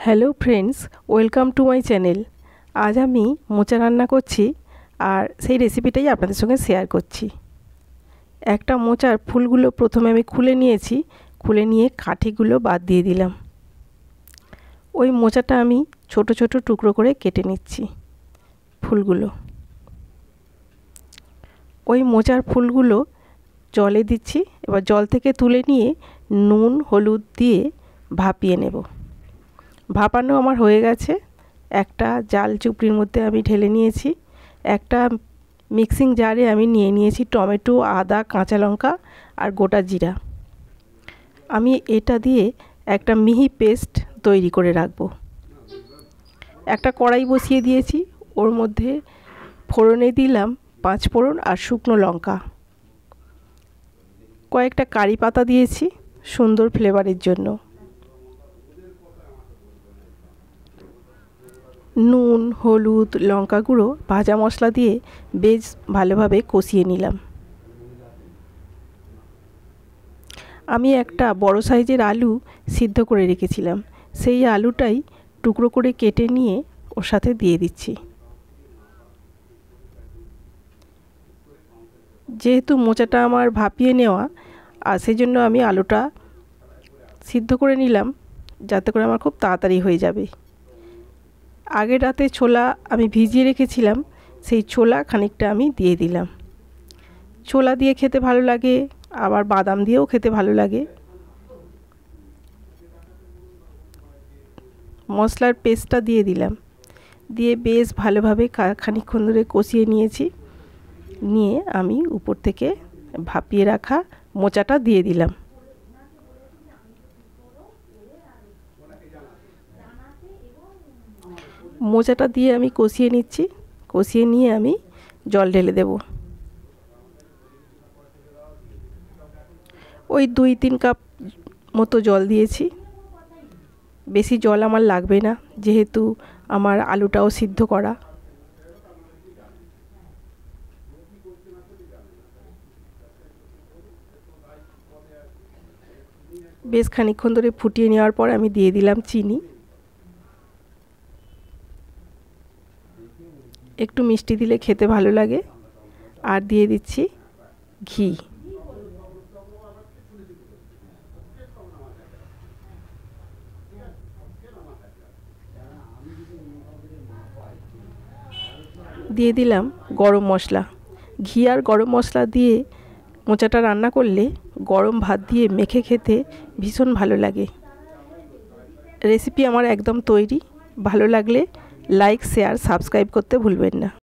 Hello friends, welcome to my channel. আজ আমি মোচা রান্না করছি আর সেই রেসিপিটাই আপনাদের সঙ্গে শেয়ার করছি। একটা মোচার ফুলগুলো প্রথমে আমি খুলে নিয়েছি, খুলে নিয়ে কাঠিগুলো বাদ দিয়ে দিলাম। ওই মোচাটা আমি ছোট ছোট টুকরো করে কেটে নিচ্ছি ফুলগুলো। ওই মোচার ফুলগুলো জলে দিচ্ছি। এবার জল থেকে তুলে নিয়ে নুন হলুদ দিয়ে ভাপিয়ে নেব। ভাপানো আমার হয়ে গেছে। একটা জাল চুপড়ির মধ্যে আমি ঢেলে নিয়েছি। একটা মিক্সিং জারে আমি নিয়ে নিয়েছি টমেটো, আদা, কাঁচা লঙ্কা আর গোটা জিরা। আমি এটা দিয়ে একটা মিহি পেস্ট তৈরি করে রাখবো। একটা কড়াই বসিয়ে দিয়েছি, ওর মধ্যে ফোড়নে দিলাম 5 ফোড়ন আর শুকনো লঙ্কা। কয়েকটা কারি পাতা দিয়েছি সুন্দর ফ্লেভারের জন্য। নুন, হলুদ, লঙ্কা গুঁড়ো, ভাজা মশলা দিয়ে বেশ ভালোভাবে কষিয়ে নিলাম। আমি একটা বড় সাইজের আলু সিদ্ধ করে রেখেছিলাম, সেই আলুটাই টুকরো করে কেটে নিয়ে ওর সাথে দিয়ে দিচ্ছি। যেহেতু মোচাটা আমার ভাপিয়ে নেওয়া, আর সেই জন্য আমি আলুটা সিদ্ধ করে নিলাম যাতে করে আমার খুব তাড়াতাড়ি হয়ে যাবে। আগের রাতে ছোলা আমি ভিজিয়ে রেখেছিলাম, সেই ছোলা খানিকটা আমি দিয়ে দিলাম। ছোলা দিয়ে খেতে ভালো লাগে, আবার বাদাম দিয়েও খেতে ভালো লাগে। মশলার পেস্টটা দিয়ে দিলাম, দিয়ে বেশ ভালোভাবে খানিকক্ষণ ধরে কষিয়ে নিয়েছি। নিয়ে আমি উপর থেকে ভাপিয়ে রাখা মোচাটা দিয়ে দিলাম। মোচাটা দিয়ে আমি কষিয়ে নিচ্ছি। কষিয়ে নিয়ে আমি জল ঢেলে দেব। ওই 2-3 কাপ মতো জল দিয়েছি। বেশি জল আমার লাগবে না, যেহেতু আমার আলুটাও সিদ্ধ করা। বেশ খানিকক্ষণ ধরে ফুটিয়ে নেওয়ার পর আমি দিয়ে দিলাম চিনি। একটু মিষ্টি দিলে খেতে ভালো লাগে। আর দিয়ে দিচ্ছি ঘি। দিয়ে দিলাম গরম মশলা। ঘি আর গরম মশলা দিয়ে মোচাটা রান্না করলে গরম ভাত দিয়ে মেখে খেতে ভীষণ ভালো লাগে। রেসিপি আমার একদম তৈরি। ভালো লাগলে লাইক, শেয়ার, সাবস্ক্রাইব করতে ভুলবেন না।